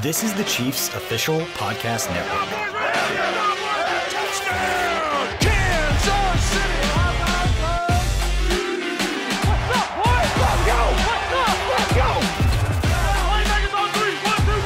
This is the Chiefs official podcast network. Touchdown, Kansas City! Let's go! Playmakers on three. 1, 2,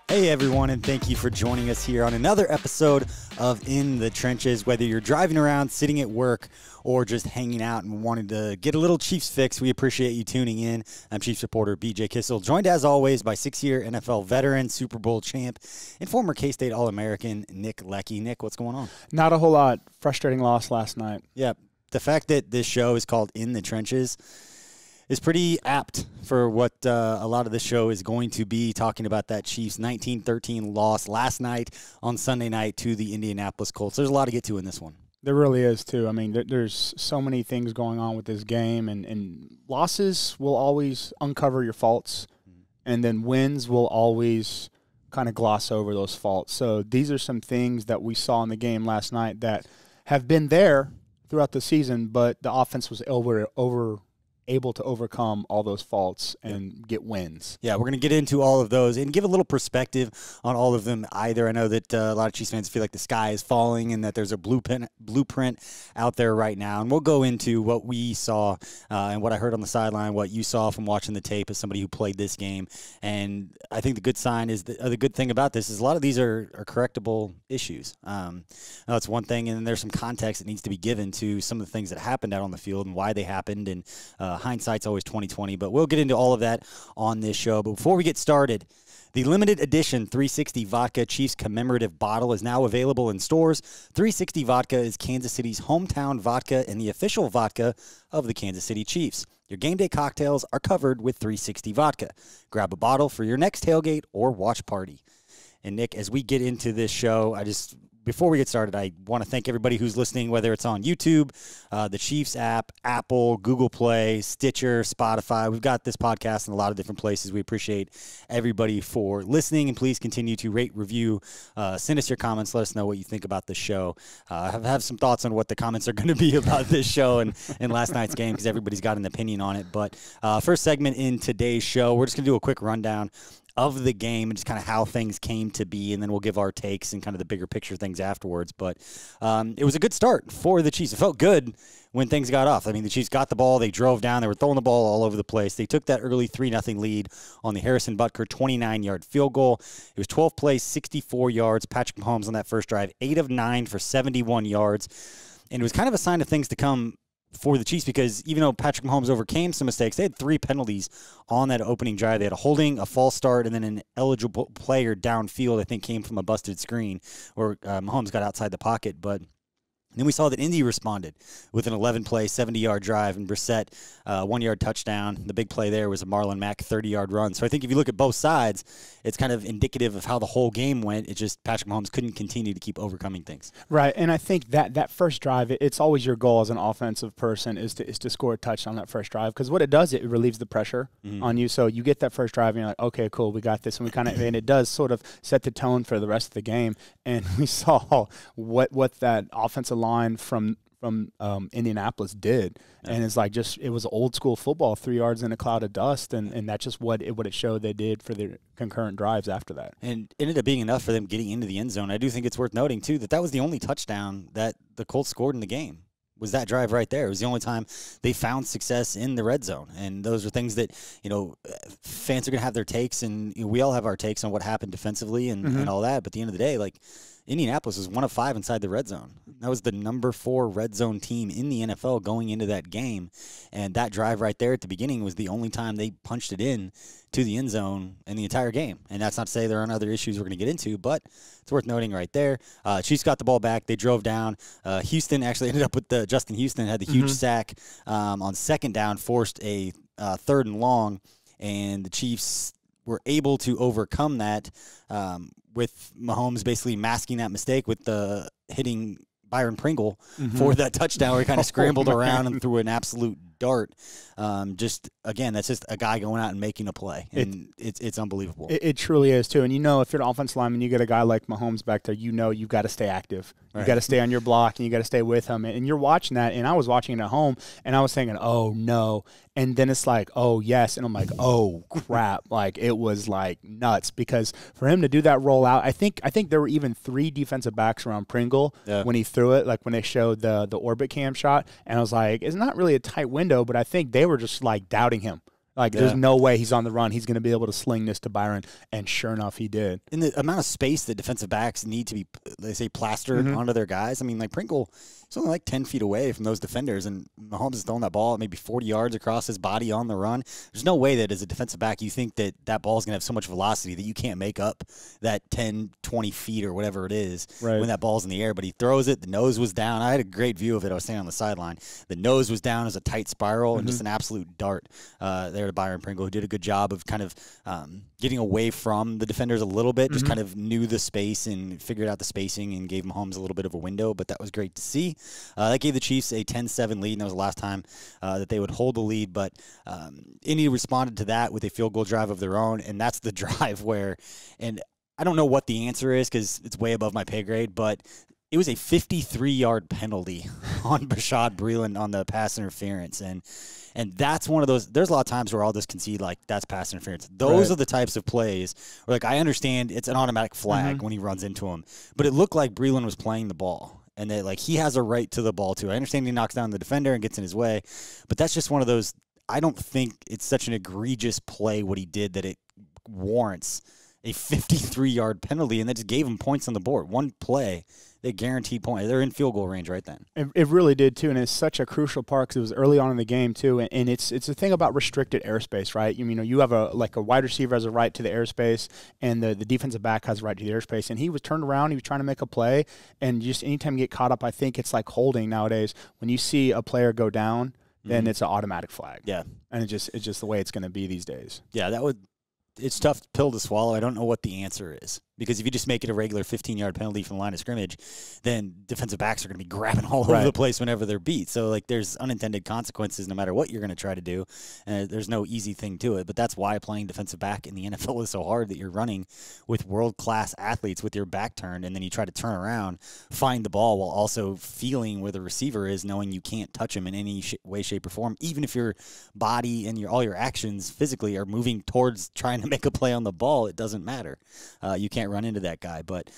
3. Hey everyone, and thank you for joining us here on another episode of In the Trenches. Whether you're driving around, sitting at work, or just hanging out and wanted to get a little Chiefs fix, we appreciate you tuning in. I'm Chiefs reporter BJ Kissel, joined as always by 6-year NFL veteran, Super Bowl champ, and former K-State All-American Nick Leckey. Nick, what's going on? Not a whole lot. Frustrating loss last night. Yeah, the fact that this show is called In the Trenches is pretty apt for what a lot of this show is going to be, talking about that Chiefs 19-13 loss last night on Sunday night to the Indianapolis Colts. There's a lot to get to in this one. There really is, too. I mean, there's so many things going on with this game, and losses will always uncover your faults, and then wins will always kind of gloss over those faults. So these are some things that we saw in the game last night that have been there throughout the season, but the offense was able to overcome all those faults and get wins. Yeah, we're going to get into all of those and give a little perspective on all of them either. I know that a lot of Chiefs fans feel like the sky is falling and that there's a blueprint out there right now. And we'll go into what we saw and what I heard on the sideline, what you saw from watching the tape as somebody who played this game. And I think the good sign is the good thing about this is a lot of these are correctable issues. That's one thing, and there's some context that needs to be given to some of the things that happened out on the field and why they happened, and hindsight's always 20/20, but we'll get into all of that on this show. But before we get started, the limited edition 360 Vodka Chiefs commemorative bottle is now available in stores. 360 Vodka is Kansas City's hometown vodka and the official vodka of the Kansas City Chiefs. Your game day cocktails are covered with 360 Vodka. Grab a bottle for your next tailgate or watch party. And Nick, as we get into this show, before we get started, I want to thank everybody who's listening, whether it's on YouTube, the Chiefs app, Apple, Google Play, Stitcher, Spotify. We've got this podcast in a lot of different places. We appreciate everybody for listening, and please continue to rate, review, send us your comments. Let us know what you think about the show. Have some thoughts on what the comments are going to be about this show and last night's game, because everybody's got an opinion on it. But first segment in today's show, we're just going to do a quick rundown of the game and just kind of how things came to be, and then we'll give our takes and kind of the bigger picture things afterwards. But it was a good start for the Chiefs. It felt good when things got off. I mean, the Chiefs got the ball. They drove down. They were throwing the ball all over the place. They took that early 3-0 lead on the Harrison Butker 29-yard field goal. It was 12 plays, 64 yards. Patrick Mahomes on that first drive, 8 of 9 for 71 yards. And it was kind of a sign of things to come for the Chiefs, because even though Patrick Mahomes overcame some mistakes, they had 3 penalties on that opening drive. They had a holding, a false start, and then an eligible player downfield, I think, came from a busted screen, or Mahomes got outside the pocket. But then we saw that Indy responded with an 11-play, 70-yard drive, and Brissett, 1-yard touchdown. The big play there was a Marlon Mack 30-yard run. So I think if you look at both sides, it's kind of indicative of how the whole game went. It's just Patrick Mahomes couldn't continue to keep overcoming things. Right, and I think that first drive, it's always your goal as an offensive person is to score a touchdown on that first drive, because what it does, it relieves the pressure on you. So you get that first drive, and you're like, okay, cool, we got this, and and it does sort of set the tone for the rest of the game. And we saw what that offensive line from Indianapolis did, and it's like it was old school football, 3 yards in a cloud of dust, and that's just what it showed they did for their concurrent drives after that. And it ended up being enough for them getting into the end zone. I do think it's worth noting too that was the only touchdown that the Colts scored in the game. Was that drive right there. It was the only time they found success in the red zone. And those are things that, fans are going to have their takes, and we all have our takes on what happened defensively and all that. But at the end of the day, Indianapolis was 1 of 5 inside the red zone. That was the number 4 red zone team in the NFL going into that game. And that drive right there at the beginning was the only time they punched it in to the end zone in the entire game. And that's not to say there aren't other issues we're going to get into, but it's worth noting right there. Chiefs got the ball back. They drove down. Houston actually ended up with Justin Houston had the huge sack on second down, forced a 3rd and long, and the Chiefs were able to overcome that with Mahomes basically masking that mistake with hitting Byron Pringle for that touchdown where he kind of scrambled around and threw an absolute dart. Just again, that's just a guy going out and making a play, and it's unbelievable. It truly is too. And if you're an offensive lineman, you get a guy like Mahomes back there, you've got to stay active. You got to stay on your block, and you got to stay with him. And you're watching that, and I was watching it at home, and I was thinking, oh no. And then it's like, oh yes, and I'm like, oh crap, like it was like nuts, because for him to do that rollout, I think there were even 3 defensive backs around Pringle when he threw it, like when they showed the orbit cam shot, and I was like, it's not really a tight window, but I think they were just like doubting him. Like, there's no way he's on the run. He's going to be able to sling this to Byron, and sure enough, he did. And the amount of space that defensive backs need to be, they say, plastered onto their guys. I mean, like Pringle, he's only like 10 feet away from those defenders, and Mahomes is throwing that ball maybe 40 yards across his body on the run. There's no way that as a defensive back you think that ball is going to have so much velocity that you can't make up that 10, 20 feet or whatever it is when that ball's in the air. But he throws it. The nose was down. I had a great view of it. I was standing on the sideline. The nose was down as a tight spiral and just an absolute dart there to Byron Pringle, who did a good job of kind of getting away from the defenders a little bit, just kind of knew the space and figured out the spacing and gave Mahomes a little bit of a window, but that was great to see. That gave the Chiefs a 10-7 lead, and that was the last time that they would hold the lead, but Indy responded to that with a field goal drive of their own, and that's the drive where, and I don't know what the answer is because it's way above my pay grade, but it was a 53-yard penalty on Bashaud Breeland on the pass interference, and that's one of those. There's a lot of times where I'll just concede like that's pass interference. Those are the types of plays where, like, I understand it's an automatic flag when he runs into him, but it looked like Breeland was playing the ball, and that like he has a right to the ball too. I understand he knocks down the defender and gets in his way, but that's just one of those. I don't think it's such an egregious play what he did that it warrants a 53-yard penalty, and that just gave him points on the board. One play. They guaranteed points. They're in field goal range right then. It really did, too, and it's such a crucial part because it was early on in the game, too, and it's a thing about restricted airspace, right? You have a wide receiver has a right to the airspace, and the defensive back has a right to the airspace, and he was turned around, he was trying to make a play, and just anytime you get caught up, I think it's like holding nowadays. When you see a player go down, then it's an automatic flag. Yeah. And it's just the way it's going to be these days. Yeah, it's a tough pill to swallow. I don't know what the answer is. Because if you just make it a regular 15-yard penalty from the line of scrimmage, then defensive backs are going to be grabbing all over the place whenever they're beat. So, like, there's unintended consequences no matter what you're going to try to do. There's no easy thing to it. But that's why playing defensive back in the NFL is so hard, that you're running with world-class athletes with your back turned, and then you try to turn around, find the ball while also feeling where the receiver is, knowing you can't touch him in any way, shape, or form. Even if your body and all your actions physically are moving towards trying to make a play on the ball, it doesn't matter. You can't run into that guy, but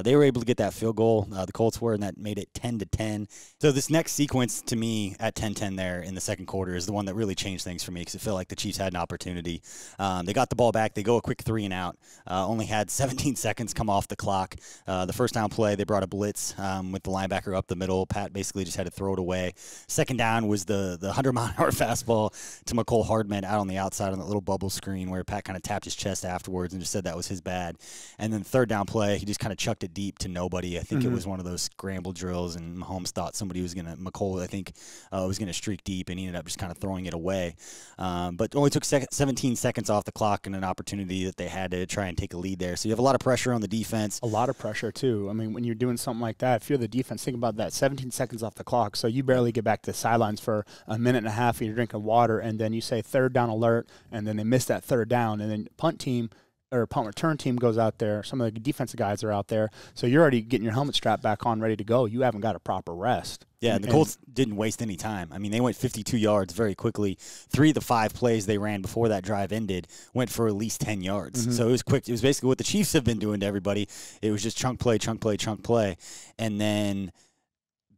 they were able to get that field goal. The Colts were, and that made it 10-10. So this next sequence to me at 10-10 there in the second quarter is the one that really changed things for me, because it felt like the Chiefs had an opportunity. They got the ball back. They go a quick 3 and out. Only had 17 seconds come off the clock. The first down play, they brought a blitz with the linebacker up the middle. Pat basically just had to throw it away. Second down was the 100-mile-an-hour fastball to Mecole Hardman out on the outside on that little bubble screen where Pat kind of tapped his chest afterwards and just said that was his bad. And then third down play, he just kind of chucked it deep to nobody. I think it was one of those scramble drills, and Mahomes thought somebody was going to, Mecole, I think, was going to streak deep, and he ended up just kind of throwing it away. But only took 17 seconds off the clock and an opportunity that they had to try and take a lead there. So you have a lot of pressure on the defense. A lot of pressure, too. I mean, when you're doing something like that, if you're the defense, think about that, 17 seconds off the clock. So you barely get back to the sidelines for a minute and a half, and you're drinking water, and then you say third down alert, and then they miss that third down, and then punt team or punt return team goes out there. Some of the defensive guys are out there. So you're already getting your helmet strap back on, ready to go. You haven't got a proper rest. Yeah, and the Colts didn't waste any time. I mean, they went 52 yards very quickly. 3 of the 5 plays they ran before that drive ended went for at least 10 yards. So it was quick. It was basically what the Chiefs have been doing to everybody. It was just chunk play, chunk play, chunk play. And then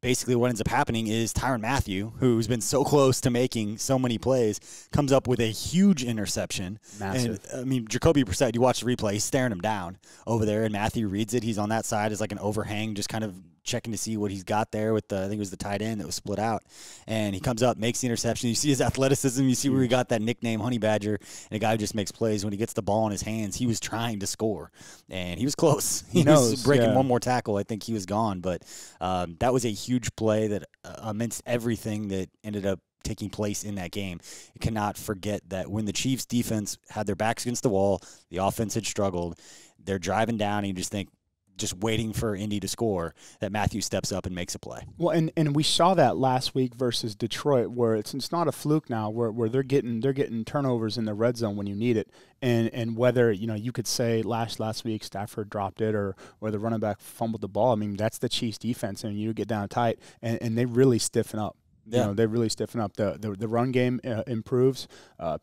basically what ends up happening is Tyrann Mathieu, who's been so close to making so many plays, comes up with a huge interception. Massive. And, I mean, Jacoby Brissett, you watch the replay, he's staring him down over there, and Mathieu reads it. He's on that side as like an overhang, just kind of checking to see what he's got there with the, I think it was the tight end that was split out. And he comes up, makes the interception. You see his athleticism. You see where he got that nickname, Honey Badger. And a guy who just makes plays. When he gets the ball in his hands, he was trying to score. And he was close. He was breaking one more tackle. I think he was gone. But that was a huge play that amidst everything that ended up taking place in that game. You cannot forget that when the Chiefs defense had their backs against the wall, the offense had struggled, they're driving down, and you just think, just waiting for Indy to score, that Matthews steps up and makes a play. Well, and we saw that last week versus Detroit, where it's not a fluke now, where they're getting turnovers in the red zone when you need it, and whether you could say last week Stafford dropped it or the running back fumbled the ball. I mean, that's the Chiefs defense, and you get down tight, and they really stiffen up. Yeah. They really stiffen up. The run game improves,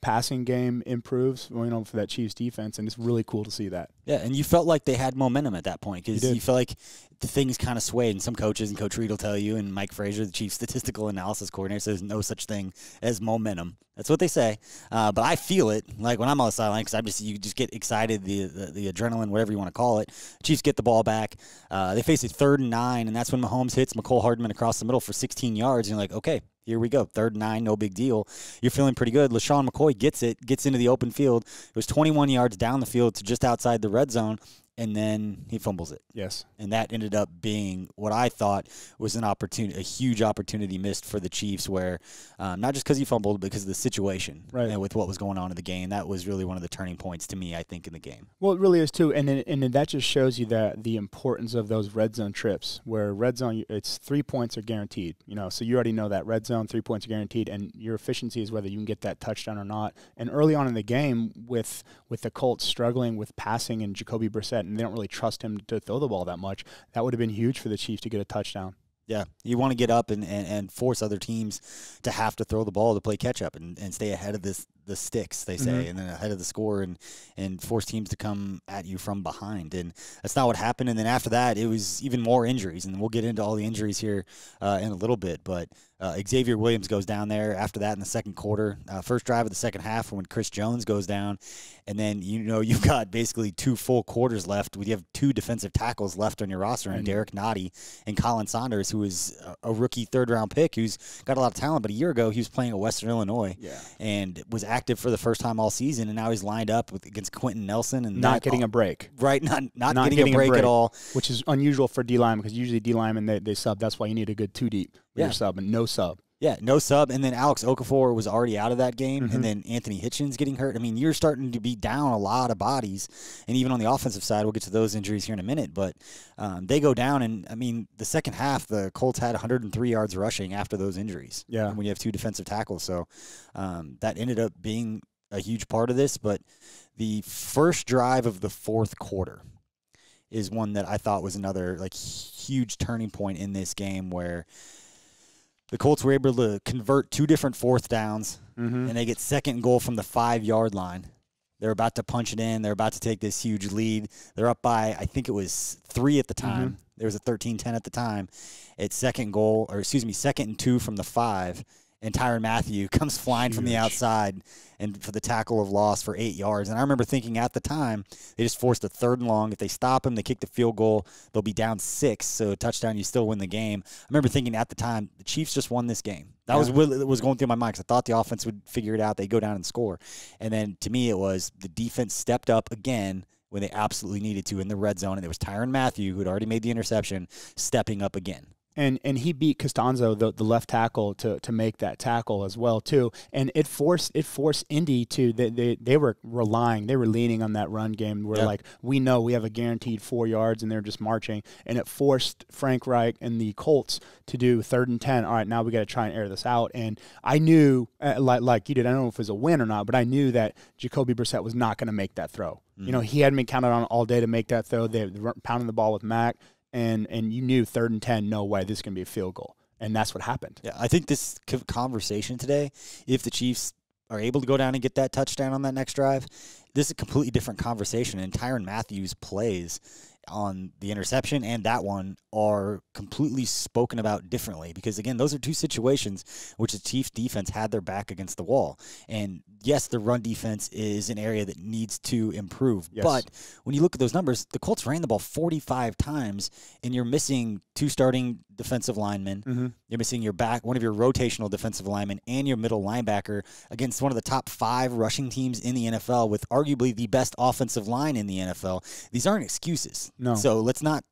passing game improves. For that Chiefs defense, and it's really cool to see that. Yeah, and you felt like they had momentum at that point because you felt like the things kind of swayed. And some coaches, and Coach Reed will tell you, and Mike Frazier, the Chiefs statistical analysis coordinator, says no such thing as momentum. That's what they say. But I feel it, like when I'm on the sideline, because you just get excited, the adrenaline, whatever you want to call it. Chiefs get the ball back. They face a 3rd and 9, and that's when Mahomes hits Mecole Hardman across the middle for 16 yards. And you're like, okay, here we go. 3rd and 9, no big deal. You're feeling pretty good. LaShawn McCoy gets into the open field. It was 21 yards down the field to just outside the red zone, and then he fumbles it. Yes. And that ended up being what I thought was a huge opportunity missed for the Chiefs, where not just because he fumbled, but because of the situation with what was going on in the game. That was really one of the turning points to me, I think, in the game. Well, it really is too, and then that just shows you the importance of those red zone trips, where red zone, it's 3 points are guaranteed. So you already know that red zone 3 points are guaranteed, and your efficiency is whether you can get that touchdown or not. And early on in the game, with the Colts struggling with passing and Jacoby Brissett, and they don't really trust him to throw the ball that much, that would have been huge for the Chiefs to get a touchdown. Yeah, you want to get up and force other teams to have to throw the ball to play catch-up and stay ahead of the sticks, they say, and then ahead of the score and force teams to come at you from behind. And that's not what happened. And then after that, it was even more injuries. And we'll get into all the injuries here in a little bit. But Xavier Williams goes down there after that in the second quarter. First drive of the second half when Chris Jones goes down. And then, you've got basically 2 full quarters left. You have 2 defensive tackles left on your roster, and Derek Nottie and Colin Saunders, who is a rookie 3rd-round pick who's got a lot of talent. But a year ago, he was playing at Western Illinois and was active for the first time all season. And now he's lined up against Quentin Nelson. And not getting a break. Right, not getting a break at all. Which is unusual for D-linemen, because usually D-linemen, they sub. That's why you need a good 2 deep with your sub, and no sub. Yeah, no sub, and then Alex Okafor was already out of that game, and then Anthony Hitchens getting hurt. I mean, you're starting to be down a lot of bodies, and even on the offensive side, we'll get to those injuries here in a minute, but they go down, and, I mean, the second half, the Colts had 103 yards rushing after those injuries. Yeah. When you have 2 defensive tackles, so that ended up being a huge part of this, but the first drive of the fourth quarter is one that I thought was another, huge turning point in this game, where the Colts were able to convert 2 different 4th downs, and they get 2nd and goal from the 5-yard line. They're about to punch it in. They're about to take this huge lead. They're up by, I think it was 3 at the time. There was a 13-10 at the time. It's 2nd and 2 from the 5. And Tyrann Mathieu comes flying from the outside and for the tackle of loss for 8 yards. And I remember thinking at the time, they just forced a 3rd and long. If they stop him, they kick the field goal, they'll be down 6. So a touchdown, you still win the game. I remember thinking at the time, the Chiefs just won this game. That was what was going through my mind, because I thought the offense would figure it out. They'd go down and score. And then to me, it was the defense stepped up again when they absolutely needed to in the red zone. And it was Tyrann Mathieu, who had already made the interception, stepping up again. And he beat Costanzo, the left tackle, to make that tackle as well too. And it forced Indy to they were leaning on that run game where we know we have a guaranteed 4 yards and they're just marching. And it forced Frank Reich and the Colts to do 3rd and 10. All right, now we got to try and air this out. And I knew, like you did, I don't know if it was a win or not, but I knew that Jacoby Brissett was not going to make that throw. He hadn't been counted on all day to make that throw. They were pounding the ball with Mac. And you knew 3rd and 10, no way, this is going to be a field goal. And that's what happened. Yeah, I think this conversation today, if the Chiefs are able to go down and get that touchdown on that next drive, this is a completely different conversation. And Tyrann Mathieu's plays on the interception and that one are completely spoken about differently, because again, those are 2 situations which the Chiefs defense had their back against the wall. And yes, the run defense is an area that needs to improve. Yes. But when you look at those numbers, the Colts ran the ball 45 times, and you're missing 2 starting defensive linemen. You're missing one of your rotational defensive linemen, and your middle linebacker against one of the top 5 rushing teams in the NFL with arguably the best offensive line in the NFL. These aren't excuses. No. So let's not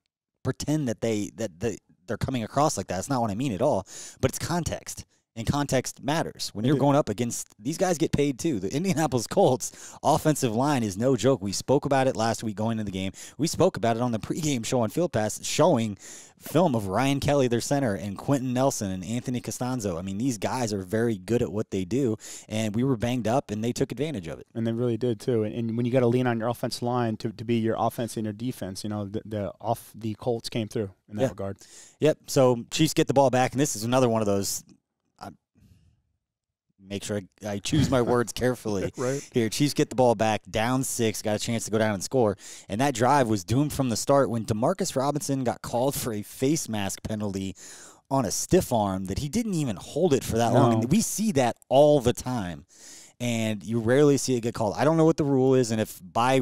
pretend that they're coming across like that. That's not what I mean at all. But it's context. And context matters. When you're going up against – these guys get paid too. The Indianapolis Colts offensive line is no joke. We spoke about it last week going into the game. We spoke about it on the pregame show on Field Pass, showing film of Ryan Kelly, their center, and Quentin Nelson and Anthony Costanzo. I mean, these guys are very good at what they do, and we were banged up, and they took advantage of it. And they really did too. And when you got to lean on your offensive line to be your offense and your defense, the Colts came through in that regard. Yep. So Chiefs get the ball back, and this is another one of those – make sure I choose my words carefully. Right. Here, Chiefs get the ball back, down 6, got a chance to go down and score. And that drive was doomed from the start when Demarcus Robinson got called for a face mask penalty on a stiff arm that he didn't even hold it for that long. And we see that all the time. And you rarely see it get called. I don't know what the rule is, and if by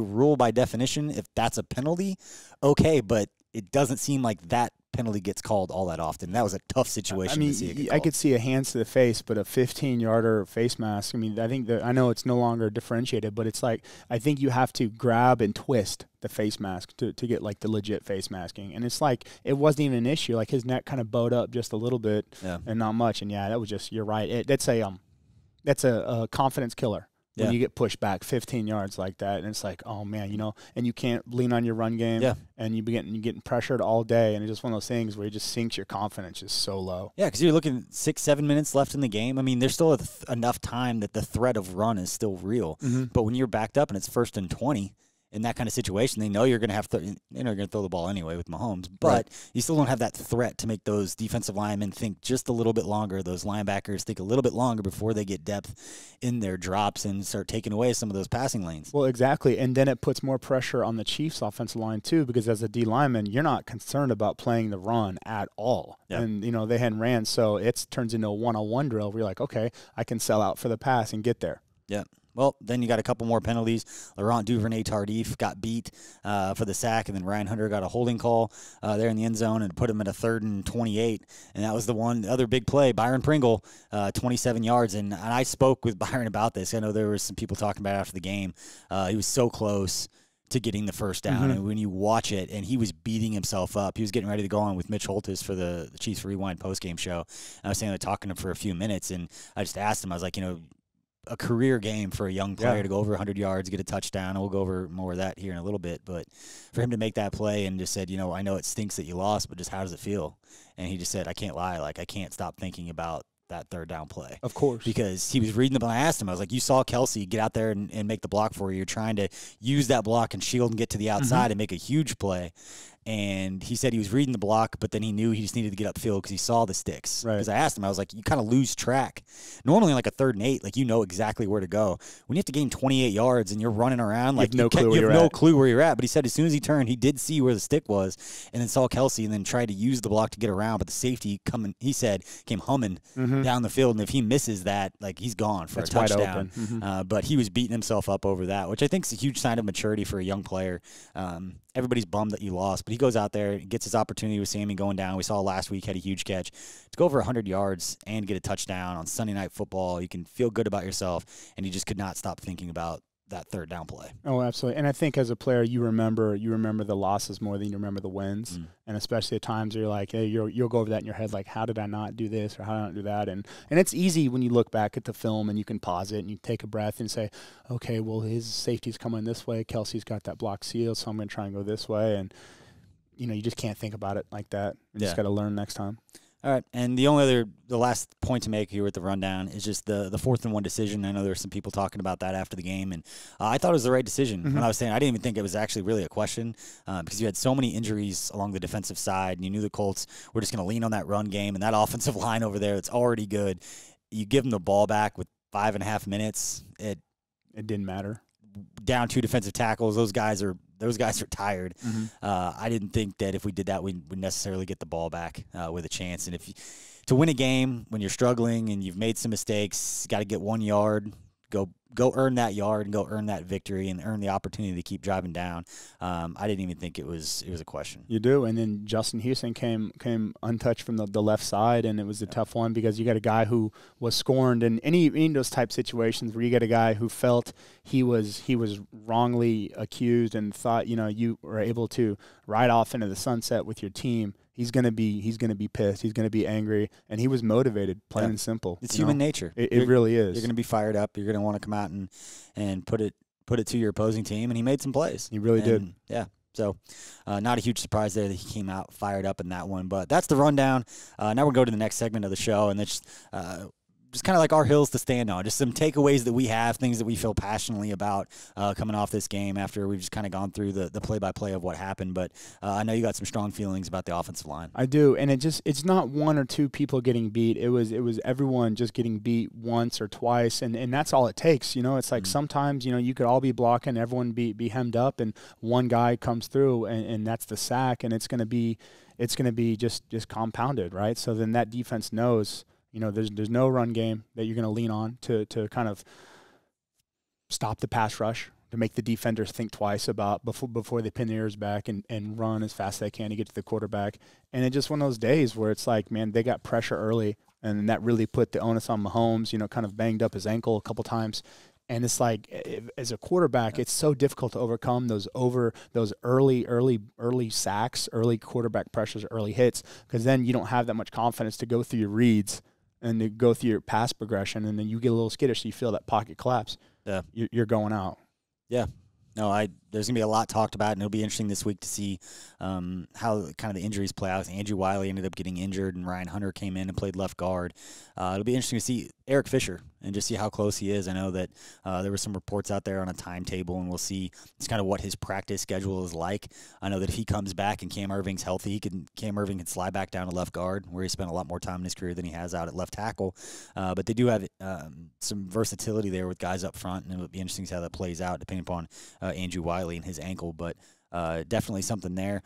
definition, if that's a penalty, okay, but it doesn't seem like that penalty gets called all that often. That was a tough situation to see it get called. I could see a hands to the face, but a 15-yarder face mask, I mean, I know it's no longer differentiated, but it's like I think you have to grab and twist the face mask to get like the legit face masking. And it's like it wasn't even an issue. Like his neck kind of bowed up just a little bit and not much. And, that was just – you're right. That's a confidence killer. When you get pushed back 15 yards like that, and it's like, oh man, and you can't lean on your run game, and you're getting pressured all day, and it's just one of those things where it just sinks your confidence just so low. Yeah, because you're looking 6-7 minutes left in the game. I mean, there's still enough time that the threat of run is still real. But when you're backed up and it's 1st and 20. In that kind of situation, they know you're going to have to, you're going to throw the ball anyway with Mahomes, but you still don't have that threat to make those defensive linemen think just a little bit longer. Those linebackers think a little bit longer before they get depth in their drops and start taking away some of those passing lanes. Well, exactly, and then it puts more pressure on the Chiefs' offensive line too, because as a D lineman, you're not concerned about playing the run at all. Yep. And they hadn't ran, so it turns into a one-on-one drill where you're like, okay, I can sell out for the pass and get there. Yeah. Well, then you got a couple more penalties. Laurent Duvernay-Tardif got beat for the sack, and then Ryan Hunter got a holding call there in the end zone and put him at a 3rd and 28. And that was the other big play. Byron Pringle, 27 yards. And I spoke with Byron about this. I know there were some people talking about it after the game. He was so close to getting the first down. And when you watch it, and he was beating himself up. He was getting ready to go on with Mitch Holtis for the Chiefs Rewind postgame show. And I was saying, talking to him for a few minutes, and I just asked him, I was like, a career game for a young player to go over 100 yards, get a touchdown. And we'll go over more of that here in a little bit. But for him to make that play and just said, I know it stinks that you lost, but just how does it feel? And he just said, I can't lie. Like, I can't stop thinking about that 3rd down play. Of course. Because he was reading the – I asked him, I was like, you saw Kelsey get out there and make the block for you. You're trying to use that block and shield and get to the outside and make a huge play. And he said he was reading the block, but then he knew he just needed to get upfield because he saw the sticks. Right. Because I asked him, I was like, you kind of lose track. Normally, like a 3rd and 8, like you know exactly where to go. When you have to gain 28 yards and you're running around, like you have no clue where you're at. But he said as soon as he turned, he did see where the stick was, and then saw Kelsey, and then tried to use the block to get around. But the safety came humming down the field, and if he misses that, like he's gone for a touchdown. Wide open. But he was beating himself up over that, which I think is a huge sign of maturity for a young player. Everybody's bummed that you lost, but he goes out there, gets his opportunity with Sammy going down. We saw last week, had a huge catch. To go over 100 yards and get a touchdown on Sunday Night Football, you can feel good about yourself, and he just could not stop thinking about that 3rd down play. Oh, absolutely. And I think as a player, you remember the losses more than you remember the wins. And especially at times where you're like, hey, you'll go over that in your head, like, how did I not do this or how did I not do that? And it's easy when you look back at the film and you can pause it and you take a breath and say, okay, well, his safety's coming this way. Kelsey's got that block sealed, so I'm going to try and go this way. And, you just can't think about it like that. You just got to learn next time. All right, and the last point to make here with the rundown is just the 4th and 1 decision. I know there were some people talking about that after the game, and I thought it was the right decision. When I was saying I didn't even think it was actually really a question because you had so many injuries along the defensive side, and you knew the Colts were just going to lean on that run game, and that offensive line over there, it's already good. You give them the ball back with 5.5 minutes. It didn't matter. Down 2 defensive tackles. Those guys are tired. I didn't think that if we did that, we'd necessarily get the ball back with a chance. And to win a game when you're struggling and you've made some mistakes, got to get 1 yard, go earn that yard and go earn that victory and earn the opportunity to keep driving down. I didn't even think it was a question. You do, and then Justin Houston came untouched from the left side, and it was a tough one because you got a guy who was scorned, and any of those type situations where you get a guy who felt he was wrongly accused and thought you were able to ride off into the sunset with your team. he's gonna be pissed. He's gonna be angry, and he was motivated, plain and simple. It's human nature. It really is. You're gonna be fired up. You're gonna want to come out and put it to your opposing team, and he made some plays. He really did. Yeah. So, not a huge surprise there that he came out fired up in that one. But that's the rundown. Now we'll go to the next segment of the show, and it's just kind of like our hills to stand on, just some takeaways that we have, things that we feel passionately about coming off this game after we've just kind of gone through the play-by-play of what happened. But I know you got some strong feelings about the offensive line. I do, and it's not one or two people getting beat. It was everyone just getting beat once or twice, and that's all it takes. It's like sometimes you could all be blocking, everyone be hemmed up, and one guy comes through, and that's the sack, and it's gonna be just compounded, right? So then that defense knows. There's no run game that you're going to lean on to kind of stop the pass rush, to make the defenders think twice about before they pin their ears back and run as fast as they can to get to the quarterback. And it's just one of those days where it's like, man, they got pressure early, and that really put the onus on Mahomes, kind of banged up his ankle a couple times. And it's like, as a quarterback, it's so difficult to overcome those early sacks, early quarterback pressures, early hits, because then you don't have that much confidence to go through your reads and to go through your pass progression, and then you get a little skittish, so you feel that pocket collapse. Yeah, you're going out. Yeah. No, there's going to be a lot talked about, and it'll be interesting this week to see how kind of the injuries play out. Andrew Wiley ended up getting injured, and Ryan Hunter came in and played left guard. It'll be interesting to see Eric Fisher and just see how close he is. I know that there were some reports out there on a timetable, and we'll see it's kind of what his practice schedule is like. I know that if he comes back and Cam Irving's healthy, Cam Irving can slide back down to left guard, where he spent a lot more time in his career than he has out at left tackle. But they do have some versatility there with guys up front, and it'll be interesting to see how that plays out depending upon Andrew Wiley and his ankle. But definitely something there.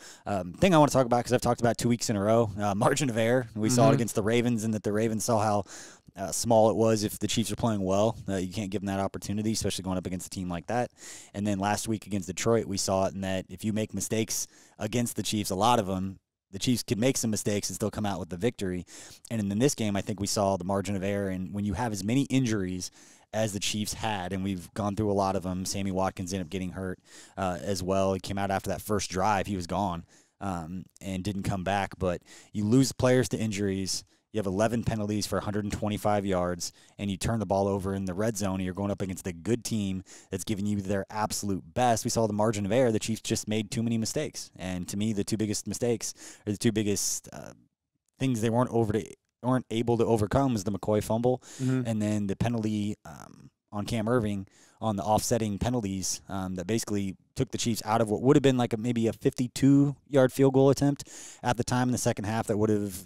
Thing I want to talk about, because I've talked about 2 weeks in a row, margin of error. We saw it against the Ravens, and that the Ravens saw how small it was if the Chiefs are playing well. You can't give them that opportunity, especially going up against a team like that. And then last week against Detroit, we saw it in that if you make mistakes against the Chiefs, a lot of them, the Chiefs could make some mistakes and still come out with the victory. And in this game, I think we saw the margin of error. And when you have as many injuries as the Chiefs had, and we've gone through a lot of them, Sammy Watkins ended up getting hurt as well. He came out after that first drive. He was gone and didn't come back. But you lose players to injuries. You have 11 penalties for 125 yards, and you turn the ball over in the red zone, and you're going up against a good team that's giving you their absolute best. We saw the margin of error. The Chiefs just made too many mistakes. And to me, the two biggest mistakes, or the two biggest things they weren't able to overcome, was the McCoy fumble, and then the penalty on Cam Irving on the offsetting penalties that basically took the Chiefs out of what would have been like maybe a 52-yard field goal attempt at the time in the second half that would have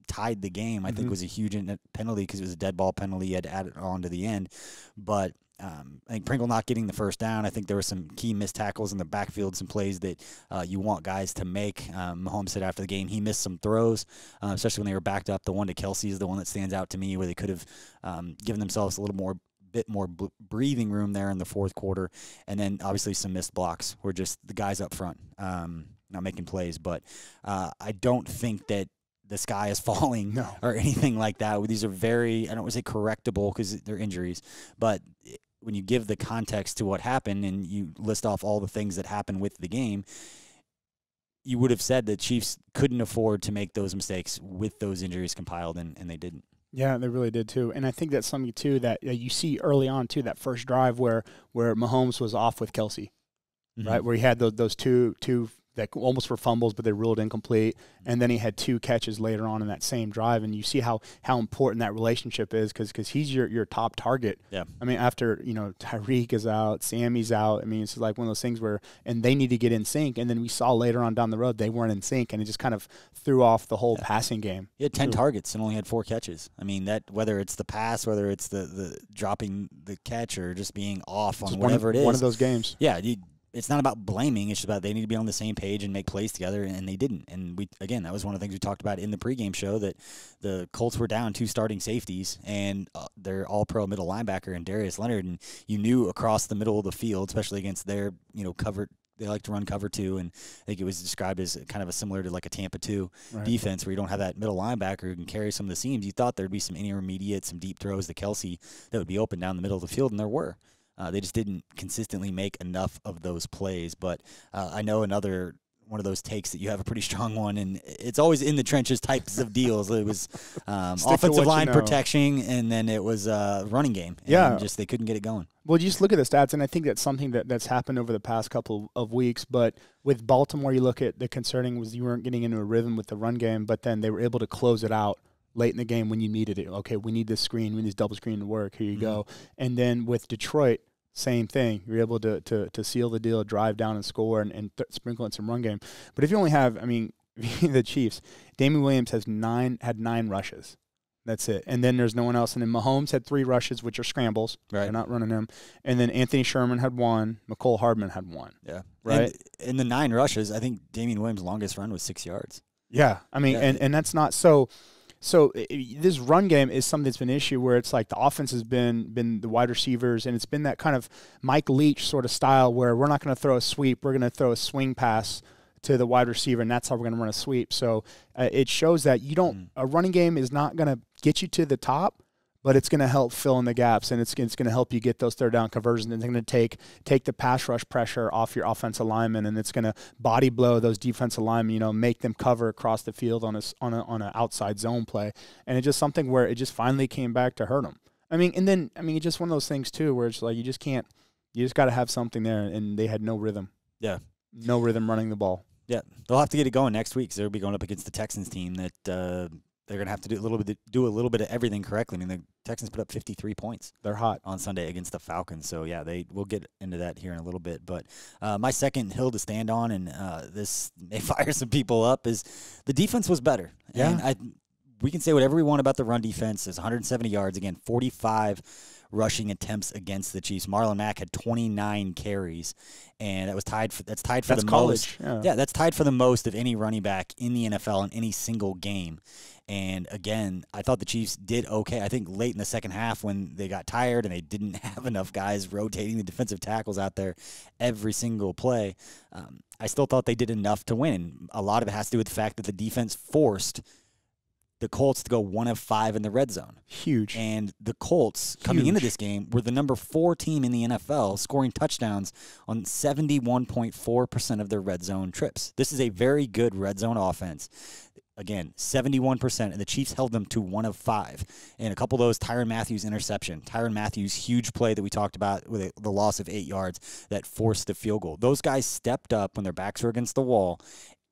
tied the game. I think was a huge penalty because it was a dead ball penalty. You had to add it on to the end. But I think Pringle not getting the first down, I think there were some key missed tackles in the backfield, some plays that you want guys to make. Mahomes said after the game he missed some throws, especially when they were backed up. The one to Kelsey is the one that stands out to me, where they could have given themselves a little bit more breathing room there in the fourth quarter. And then obviously some missed blocks were just the guys up front not making plays. But I don't think that the sky is falling or anything like that. These are very, I don't want to say correctable because they're injuries, but when you give the context to what happened and you list off all the things that happened with the game, you would have said the Chiefs couldn't afford to make those mistakes with those injuries compiled, and they didn't. Yeah, they really did too. And I think that's something too that you see early on too, that first drive where Mahomes was off with Kelsey, right? Where he had those two that almost were fumbles, but they ruled incomplete. And then he had 2 catches later on in that same drive. And you see how important that relationship is because he's your top target. Yeah. I mean, after, Tyreek is out, Sammy's out. I mean, it's like one of those things where, and they need to get in sync. And then we saw later on down the road, they weren't in sync, and it just kind of threw off the whole passing game. He had 10 targets and only had 4 catches. I mean, that whether it's the pass, whether it's the dropping the catch, or just being off on whatever it is. One of those games. Yeah, it's not about blaming. It's just about they need to be on the same page and make plays together, and they didn't. And that was one of the things we talked about in the pregame show, that the Colts were down 2 starting safeties and their all-pro middle linebacker and Darius Leonard, and you knew across the middle of the field, especially against their cover. They like to run cover 2, and I think it was described as kind of a similar to like a Tampa 2 defense, where you don't have that middle linebacker who can carry some of the seams. You thought there'd be some intermediate, some deep throws to Kelsey that would be open down the middle of the field, and there were. They just didn't consistently make enough of those plays. But I know one of those takes that you have a pretty strong one, and it's always in the trenches types of deals. It was offensive line protection, and then it was running game. And just they couldn't get it going. Well, you just look at the stats, and I think that's something that's happened over the past couple of weeks. But with Baltimore, you look at the concerning was you weren't getting into a rhythm with the run game, but then they were able to close it out late in the game when you needed it. Okay, we need this screen, we need this double screen to work. Here you go. And then with Detroit, same thing. You're able to seal the deal, drive down and score, and sprinkle in some run game. But if you only have, the Chiefs, Damian Williams had 9 rushes. That's it. And then there's no one else. And then Mahomes had 3 rushes, which are scrambles. Right. They're not running them. And then Anthony Sherman had 1. McCole Hardman had 1. Yeah. Right. And in the 9 rushes, I think Damian Williams' longest run was 6 yards. Yeah. And that's not so. So this run game is something that's been an issue where it's like the offense has been the wide receivers, and it's been that kind of Mike Leach sort of style where we're not going to throw a sweep, we're going to throw a swing pass to the wide receiver, and that's how we're going to run a sweep. So it shows that you don't a running game is not going to get you to the top, but it's going to help fill in the gaps, and it's going to help you get those third down conversions. And it's going to take the pass rush pressure off your offensive linemen, and it's going to body blow those defensive linemen. Make them cover across the field on an outside zone play. And it's just something where it just finally came back to hurt them. It's just one of those things too, where it's like you just got to have something there, and they had no rhythm. Yeah, no rhythm running the ball. Yeah, they'll have to get it going next week, because they'll be going up against the Texans team that. They're going to have to do a little bit of everything correctly. The Texans put up 53 points. They're hot on Sunday against the Falcons. So, yeah, we'll get into that here in a little bit. But my second hill to stand on, and this may fire some people up, is the defense was better. Yeah. And we can say whatever we want about the run defense. It's 170 yards. Again, 45 rushing attempts against the Chiefs. Marlon Mack had 29 carries, and that's tied for the college. most. Yeah, that's tied for the most of any running back in the NFL in any single game. And again, I thought the Chiefs did okay. I think late in the second half when they got tired and they didn't have enough guys rotating the defensive tackles out there every single play, I still thought they did enough to win. A lot of it has to do with the fact that the defense forced the Colts to go 1 of 5 in the red zone. Huge. And the Colts, coming into this game, were the number 4 team in the NFL, scoring touchdowns on 71.4% of their red zone trips. This is a very good red zone offense. Again, 71%, and the Chiefs held them to 1 of 5. And a couple of those, Tyrann Mathieu interception. Tyrann Mathieu, huge play that we talked about with the loss of 8 yards that forced the field goal. Those guys stepped up when their backs were against the wall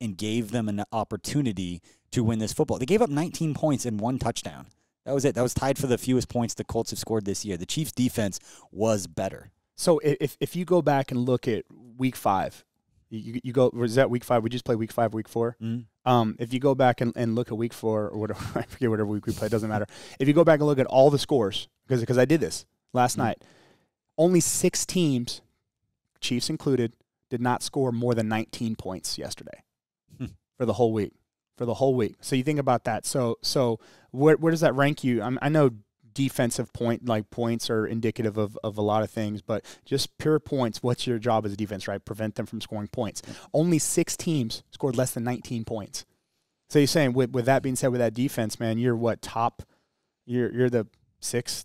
and gave them an opportunity to win this football. They gave up 19 points and 1 touchdown. That was it. That was tied for the fewest points the Colts have scored this year. The Chiefs' defense was better. So if you go back and look at Week 5, you go, was that Week 5? We just played Week 5, Week 4? Mm-hmm. If you go back and look at Week 4, or whatever, I forget whatever week we played, doesn't matter. If you go back and look at all the scores, because I did this last night, only 6 teams, Chiefs included, did not score more than 19 points yesterday for the whole week. So you think about that. So where does that rank you? I know defensive points are indicative of a lot of things, but just pure points, what's your job as a defense, right? Prevent them from scoring points. Only 6 teams scored less than 19 points. So you're saying with that being said, with that defense, man, you're what, top? You're the 6th.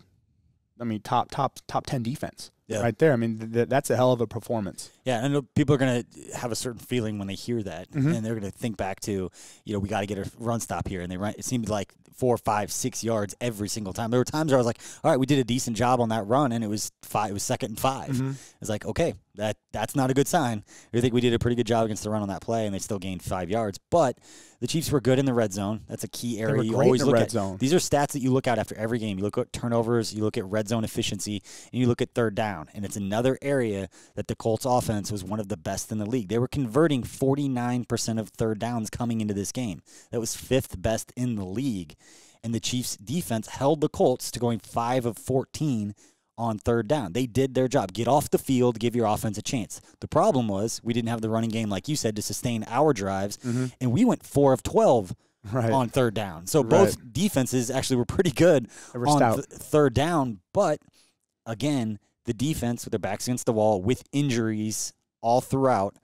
Top 10 defense. Yeah. Right there. That's a hell of a performance. Yeah, I know people are going to have a certain feeling when they hear that, and they're going to think back to, we got to get a run stop here, and it seemed like 4, 5, 6 yards every single time. There were times where I was like, all right, we did a decent job on that run, and it was 2nd and 5. It's like, okay, that's not a good sign. I think we did a pretty good job against the run on that play, and they still gained 5 yards. But the Chiefs were good in the red zone. That's a key area you always look at. Zone. These are stats that you look at after every game. You look at turnovers, you look at red zone efficiency, and you look at third down. And it's another area that the Colts offense was one of the best in the league. They were converting 49% of third downs coming into this game. That was 5th best in the league. And the Chiefs defense held the Colts to going 5 of 14 on third down. They did their job. Get off the field, give your offense a chance. The problem was we didn't have the running game, like you said, to sustain our drives, and we went 4 of 12 on third down. So both defenses actually were pretty good on third down, but again, the defense with their backs against the wall with injuries all throughout,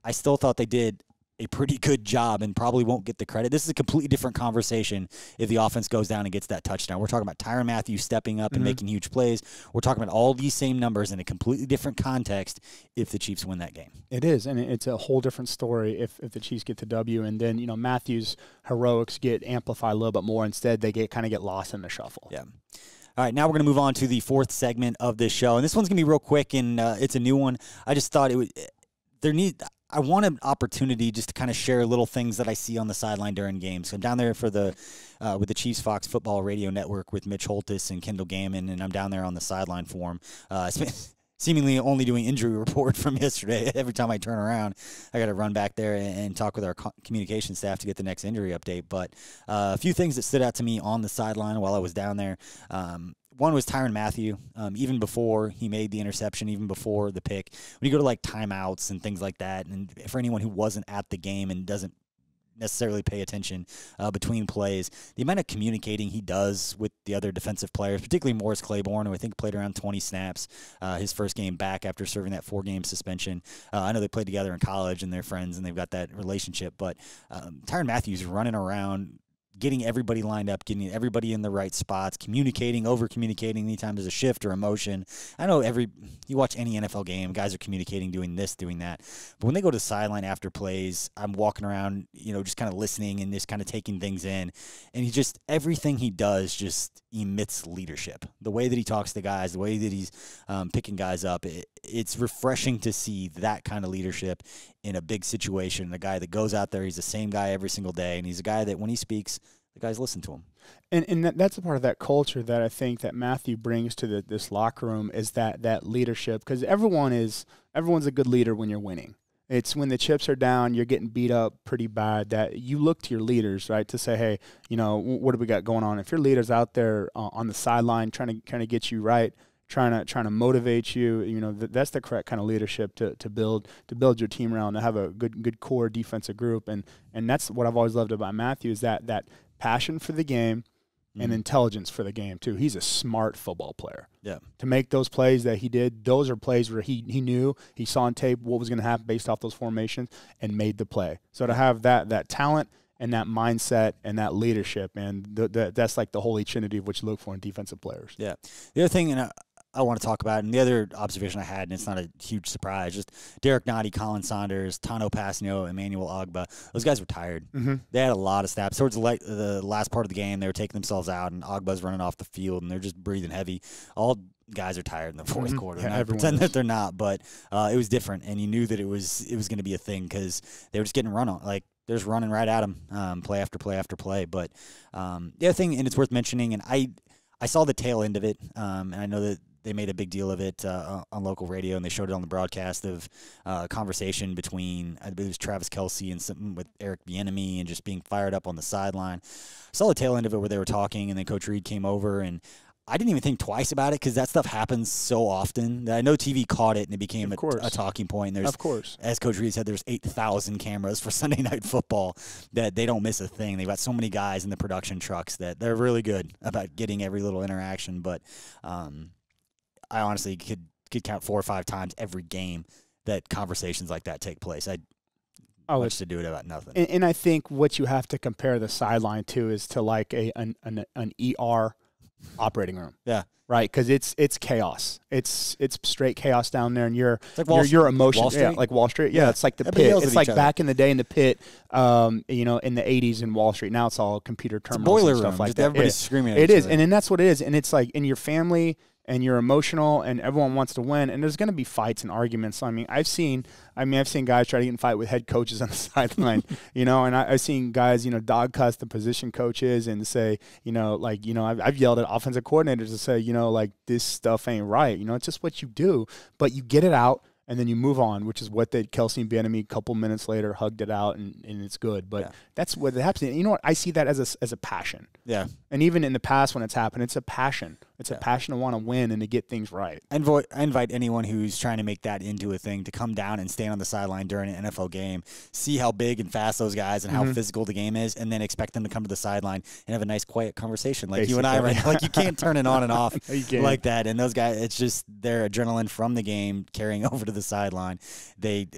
I still thought they did a pretty good job and probably won't get the credit. This is a completely different conversation if the offense goes down and gets that touchdown. We're talking about Tyrann Mathieu stepping up and making huge plays. We're talking about all these same numbers in a completely different context if the Chiefs win that game. It is, and it's a whole different story if the Chiefs get the W, and then, you know, Matthew's heroics get amplified a little bit more. Instead, they kind of get lost in the shuffle. Yeah. All right, now we're going to move on to the fourth segment of this show, and this one's going to be real quick, and it's a new one. I just thought I want an opportunity just to kind of share little things that I see on the sideline during games. So I'm down there for with the Chiefs Fox Football Radio Network with Mitch Holtis and Kendall Gammon, and I'm down there on the sideline for them. Seemingly only doing injury report from yesterday. Every time I turn around, I got to run back there and talk with our communication staff to get the next injury update. But a few things that stood out to me on the sideline while I was down there. One was Tyrann Mathieu. Even before he made the interception, even before the pick, when you go to like timeouts and things like that, and for anyone who wasn't at the game and doesn't necessarily pay attention between plays, the amount of communicating he does with the other defensive players, particularly Morris Claiborne, who I think played around 20 snaps his first game back after serving that 4-game suspension. I know they played together in college and they're friends and they've got that relationship, but Tyrann Mathieu's running around, getting everybody lined up, getting everybody in the right spots, communicating, over-communicating anytime there's a shift or a motion. I know you watch any NFL game, guys are communicating, doing this, doing that. But when they go to the sideline after plays, I'm walking around, you know, just kind of listening and just kind of taking things in. And everything he does just emits leadership. The way that he talks to guys, the way that he's picking guys up, it's refreshing to see that kind of leadership in a big situation. A guy that goes out there, he's the same guy every single day, and he's a guy that when he speaks, the guys listen to him. And that's a part of that culture that I think that Mathieu brings to this locker room is that leadership, because everyone's a good leader when you're winning. It's when the chips are down, you're getting beat up pretty bad, that you look to your leaders, right, to say, hey, you know, what do we got going on? If your leader's out there on the sideline trying to get you right, trying to motivate you, you know, that's the correct kind of leadership to build your team around, to have a good core defensive group, and that's what I've always loved about Mathieu is that passion for the game and intelligence for the game too. He's a smart football player. Yeah. To make those plays that he did, those are plays where he knew, he saw on tape what was going to happen based off those formations and made the play. So to have that talent and that mindset and that leadership, and that's like the holy trinity of what you look for in defensive players. Yeah. The other thing, and I want to talk about, and the other observation I had, and it's not a huge surprise, just Derek Nottie, Colin Saunders, Tano Passanio, Emmanuel Ogba. Those guys were tired. They had a lot of snaps. Towards the last part of the game, they were taking themselves out, and Ogba's running off the field, and they're just breathing heavy. All guys are tired in the fourth quarter. Yeah, I pretend that they're not, but it was different, and you knew that it was going to be a thing because they were just getting run on. Like, they're just running right at them, play after play after play. But the other thing, and it's worth mentioning, and I saw the tail end of it, and I know that they made a big deal of it on local radio, and they showed it on the broadcast of a conversation between, I believe it was Travis Kelce and something with Eric Bieniemy, and just being fired up on the sideline. I saw the tail end of it where they were talking, and then Coach Reed came over, and I didn't even think twice about it because that stuff happens so often that I know TV caught it and it became a talking point. And of course. As Coach Reed said, there's 8,000 cameras for Sunday Night Football that they don't miss a thing. They've got so many guys in the production trucks that they're really good about getting every little interaction. But I honestly could count 4 or 5 times every game that conversations like that take place. Much to do it about nothing. And I think what you have to compare the sideline to is to like an ER operating room. Yeah. Right, because it's chaos. It's straight chaos down there, and your emotions, like Wall Street. Yeah, it's like the pit. It's like back in the day in the pit, you know, in the '80s in Wall Street. Now it's all computer terminals and stuff like that. Everybody's screaming at each other. And then that's what it is. And it's like in your family, and you're emotional, and everyone wants to win, and there's going to be fights and arguments. I mean, I've seen guys try to get in a fight with head coaches on the sideline, you know, and I've seen guys, you know, dog cuss the position coaches and say, you know, like, you know, I've yelled at offensive coordinators to say, you know, like, this stuff ain't right. You know, it's just what you do, but you get it out. And then you move on, which is what Kelce and Bieniemy a couple minutes later hugged it out, and it's good. But that's what happens. And you know what? I see that as a passion. Yeah. And even in the past when it's happened, it's a passion. It's a passion to want to win and to get things right. I invite anyone who's trying to make that into a thing to come down and stand on the sideline during an NFL game, see how big and fast those guys and how physical the game is, and then expect them to come to the sideline and have a nice, quiet conversation like you and I, right? Like, you can't turn it on and off like that. And those guys, it's just their adrenaline from the game carrying over to the sideline. The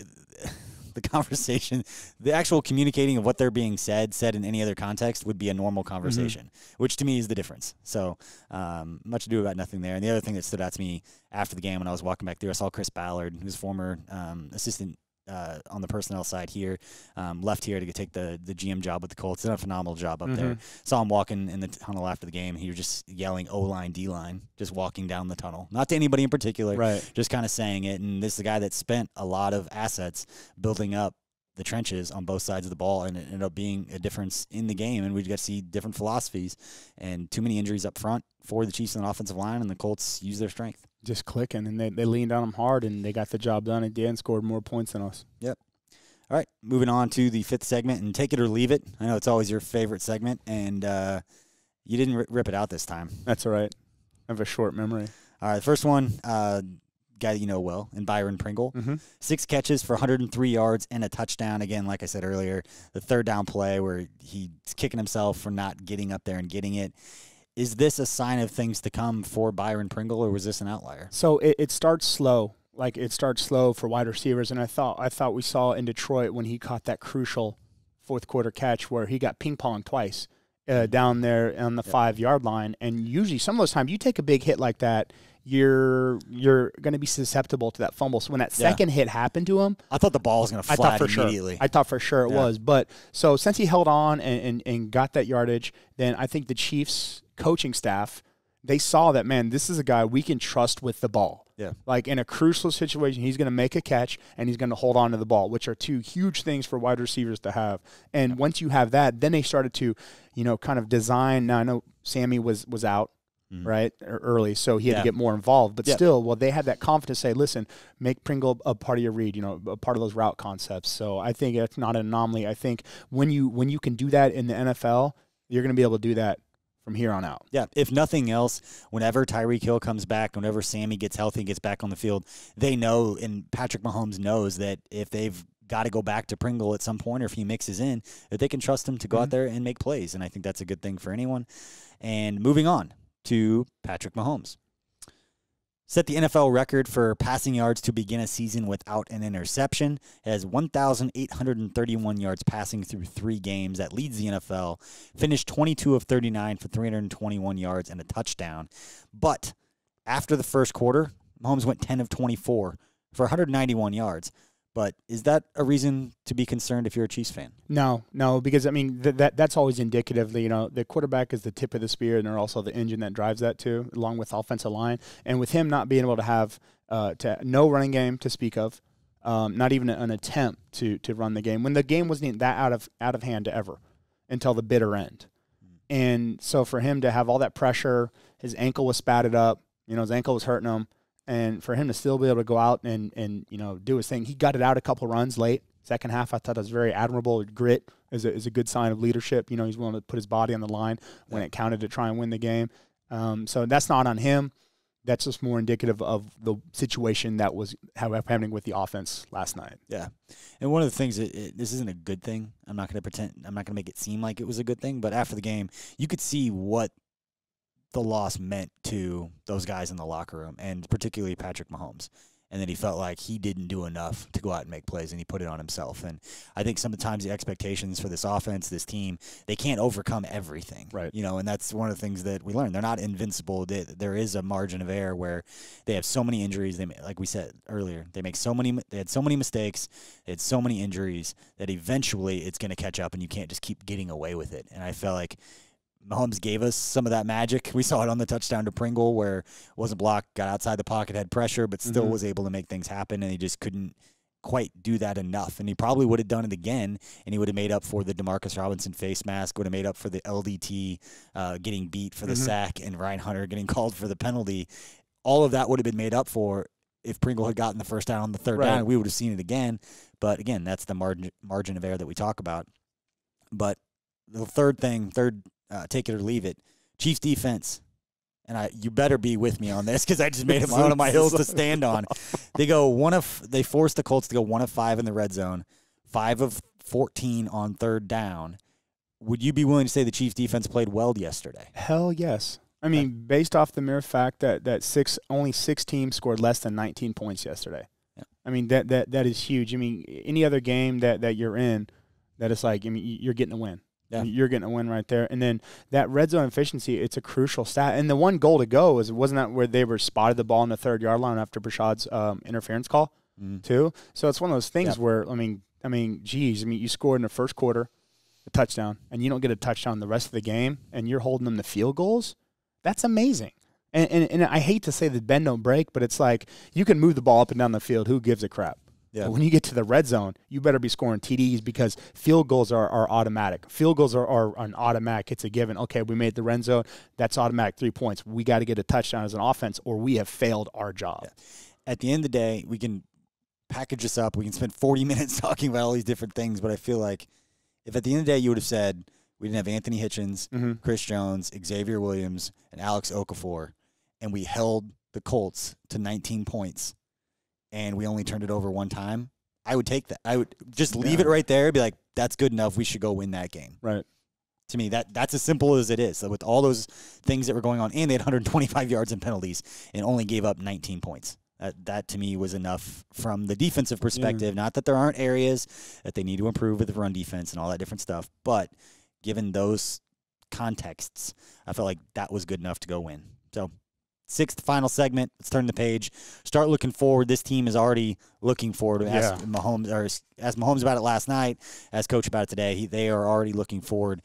the conversation, the actual communicating of what they're being said in any other context would be a normal conversation, which to me is the difference. So much ado about nothing there. And the other thing that stood out to me after the game when I was walking back through, I saw Chris Ballard, who's former assistant on the personnel side here, left here to go take the GM job with the Colts. Did a phenomenal job up there. Saw him walking in the tunnel after the game. He was just yelling O-line, D-line, just walking down the tunnel. Not to anybody in particular, right. Just kind of saying it. And this is a guy that spent a lot of assets building up the trenches on both sides of the ball, and it ended up being a difference in the game. And we got to see different philosophies and too many injuries up front for the Chiefs on the offensive line, and the Colts used their strength. Just clicking, and they leaned on them hard, and they got the job done at the end, scored more points than us. Yep. All right, moving on to the fifth segment, and take it or leave it. I know it's always your favorite segment, and you didn't rip it out this time. That's all right. I have a short memory. All right, the first one, guy that you know well, and Byron Pringle. 6 catches for 103 yards and a touchdown. Again, like I said earlier, the third down play where he's kicking himself for not getting up there and getting it. Is this a sign of things to come for Byron Pringle, or was this an outlier? So it starts slow. Like, it starts slow for wide receivers, and I thought we saw in Detroit when he caught that crucial fourth quarter catch where he got ping-ponged twice down there on the 5-yard line. And usually some of those times you take a big hit like that, you're going to be susceptible to that fumble. So when that second hit happened to him, I thought the ball was going to fly immediately. I thought for sure it was. But so since he held on and got that yardage, then I think the Chiefs coaching staff, they saw that, man, this is a guy we can trust with the ball. Yeah. Like, in a crucial situation, he's going to make a catch and he's going to hold on to the ball, which are two huge things for wide receivers to have. And once you have that, then they started to, kind of design. Now, I know Sammy was out, right, early, so he had to get more involved. But still, they had that confidence to say, listen, make Pringle a part of your read, a part of those route concepts. So I think it's not an anomaly. I think when you can do that in the NFL, you're going to be able to do that from here on out. Yeah, if nothing else, whenever Tyreek Hill comes back, whenever Sammy gets healthy and gets back on the field, they know, and Patrick Mahomes knows, that if they've got to go back to Pringle at some point, or if he mixes in, that they can trust him to go out there and make plays. And I think that's a good thing for anyone. And moving on to Patrick Mahomes. Set the NFL record for passing yards to begin a season without an interception. Has 1,831 yards passing through 3 games. That leads the NFL. Finished 22 of 39 for 321 yards and a touchdown. But after the first quarter, Mahomes went 10 of 24 for 191 yards. But is that a reason to be concerned if you're a Chiefs fan? No, because, I mean, that's always indicative. The quarterback is the tip of the spear, and they're also the engine that drives that too, along with offensive line. And with him not being able to have no running game to speak of, not even an attempt to run the game, when the game wasn't that out of hand ever until the bitter end. And so for him to have all that pressure, his ankle was spatted up, his ankle was hurting him. And for him to still be able to go out and do his thing, he got it out a couple runs late. Second half, I thought it was very admirable. Grit is a good sign of leadership. He's willing to put his body on the line when it counted to try and win the game. So that's not on him. That's just more indicative of the situation that was happening with the offense last night. Yeah. And one of the things, this isn't a good thing. I'm not going to make it seem like it was a good thing. But after the game, you could see what the loss meant to those guys in the locker room, and particularly Patrick Mahomes. And then he felt like he didn't do enough to go out and make plays, and he put it on himself. And I think sometimes the expectations for this offense, this team, they can't overcome everything. Right. And that's one of the things that we learned. They're not invincible. There is a margin of error where they have so many injuries. Like we said earlier, they had so many mistakes, they had so many injuries that eventually it's going to catch up, and you can't just keep getting away with it. And I felt like Mahomes gave us some of that magic. We saw it on the touchdown to Pringle where it wasn't blocked, got outside the pocket, had pressure, but still was able to make things happen, and he just couldn't quite do that enough. And he probably would have done it again, and he would have made up for the Demarcus Robinson face mask, would have made up for the LDT getting beat for the sack, and Ryan Hunter getting called for the penalty. All of that would have been made up for if Pringle had gotten the first down on the third down. We would have seen it again. But, again, that's the margin of error that we talk about. But the third take it or leave it, Chiefs defense, and you better be with me on this because I just made it one of my hills to stand on. They forced the Colts to go 1 of 5 in the red zone, 5 of 14 on third down. Would you be willing to say the Chiefs defense played well yesterday? Hell yes. I mean, based off the mere fact that only 6 teams scored less than 19 points yesterday. Yeah. I mean, that is huge. I mean, any other game that you're in, that it's like, I mean, you're getting a win. Yeah. You're getting a win right there. And then that red zone efficiency, it's a crucial stat. And the one goal to go wasn't that where they were spotted the ball on the 3rd-yard line after Brashad's interference call, too? So it's one of those things where, I mean, geez, you scored in the first quarter a touchdown, and you don't get a touchdown the rest of the game, and you're holding them to field goals. That's amazing. And I hate to say that bend don't break, but it's like you can move the ball up and down the field. Who gives a crap? Yeah. But when you get to the red zone, you better be scoring TDs because field goals are automatic. Field goals are an automatic. It's a given. Okay, we made the red zone. That's automatic 3 points. We got to get a touchdown as an offense or we have failed our job. Yeah. At the end of the day, we can package this up. We can spend 40 minutes talking about all these different things, but I feel like if at the end of the day you would have said we didn't have Anthony Hitchens, Chris Jones, Xavier Williams, and Alex Okafor, and we held the Colts to 19 points, and we only turned it over one time, I would take that. I would just leave it right there and be like, that's good enough. We should go win that game. Right. To me, that's as simple as it is. So with all those things that were going on, and they had 125 yards in penalties and only gave up 19 points. That to me was enough from the defensive perspective. Not that there aren't areas that they need to improve with the run defense and all that different stuff, but given those contexts, I felt like that was good enough to go win. So 6th final segment. Let's turn the page. Start looking forward. This team is already looking forward. As Mahomes about it last night, as Coach about it today, they are already looking forward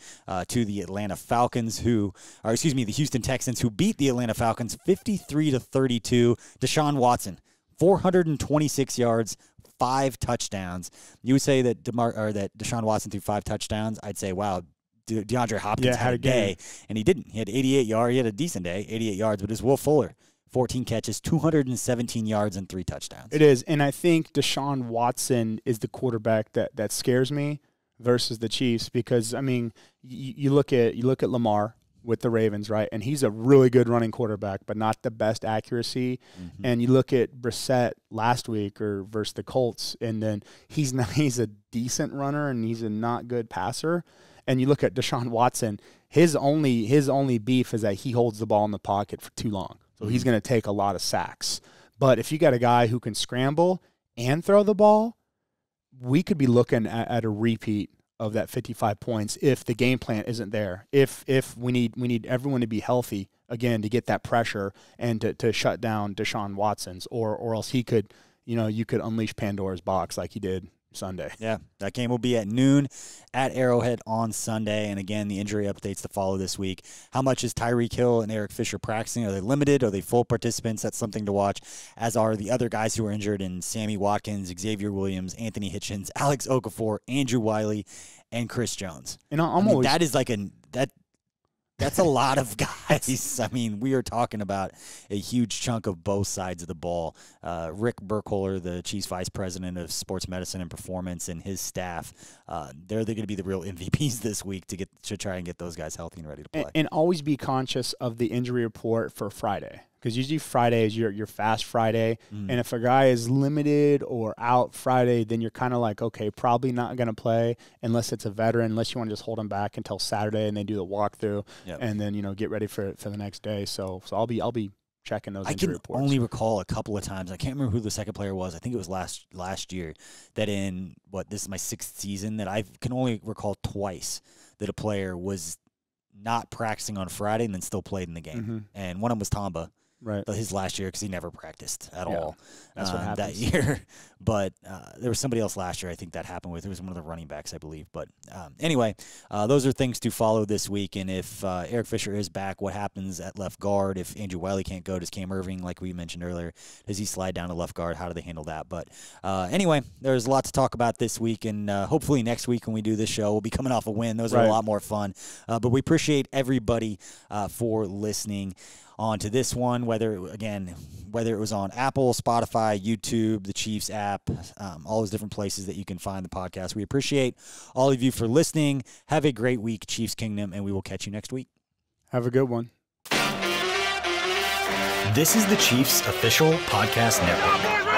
to the Atlanta Falcons, the Houston Texans, who beat the Atlanta Falcons 53-32. Deshaun Watson, 426 yards, 5 touchdowns. You would say that Deshaun Watson threw 5 touchdowns. I'd say, wow. DeAndre Hopkins had a day, and he didn't. He had 88 yards. He had a decent day, 88 yards, but it's Will Fuller, 14 catches, 217 yards, and 3 touchdowns. It is, and I think Deshaun Watson is the quarterback that scares me versus the Chiefs because, I mean, you look at Lamar with the Ravens, right, and he's a really good running quarterback, but not the best accuracy. And you look at Brissett last week versus the Colts, and then he's a decent runner and he's a not good passer. And you look at Deshaun Watson, his only beef is that he holds the ball in the pocket for too long. So he's going to take a lot of sacks. But if you got a guy who can scramble and throw the ball, we could be looking at a repeat of that 55 points if the game plan isn't there. If we need everyone to be healthy again to get that pressure and to shut down Deshaun Watson's or else he could, you could unleash Pandora's box like he did Sunday. Yeah, that game will be at noon at Arrowhead on Sunday. And again, the injury updates to follow this week. How much is Tyreek Hill and Eric Fisher practicing? Are they limited? Are they full participants? That's something to watch, as are the other guys who are injured in Sammy Watkins, Xavier Williams, Anthony Hitchens, Alex Okafor, Andrew Wiley, and Chris Jones. And that's a lot of guys. I mean, we are talking about a huge chunk of both sides of the ball. Rick Burkholder, the Chiefs Vice President of Sports Medicine and Performance, and his staff, they're going to be the real MVPs this week to try and get those guys healthy and ready to play. And always be conscious of the injury report for Friday. Because usually Friday is your fast Friday, and if a guy is limited or out Friday, then you're kind of like, okay, probably not going to play unless it's a veteran, unless you want to just hold him back until Saturday and they do the walkthrough, and then get ready for the next day. So I'll be checking those injury reports. I can only recall a couple of times. I can't remember who the second player was. I think it was last year. That this is my 6th season that I can only recall twice that a player was not practicing on Friday and then still played in the game, and one of them was Tamba. Right, his last year because he never practiced at all. That's what happened that year. But there was somebody else last year I think that happened with. It was one of the running backs, I believe. But anyway, those are things to follow this week. And if Eric Fisher is back, what happens at left guard? If Andrew Wiley can't go, does Cam Irving, like we mentioned earlier, does he slide down to left guard? How do they handle that? But anyway, there's a lot to talk about this week. And hopefully next week when we do this show, we'll be coming off a win. Those are a lot more fun. But we appreciate everybody for listening on to this one, whether it was on Apple, Spotify, YouTube, the Chiefs app, all those different places that you can find the podcast. We appreciate all of you for listening. Have a great week, Chiefs Kingdom, and we will catch you next week. Have a good one. This is the Chiefs Official Podcast Network.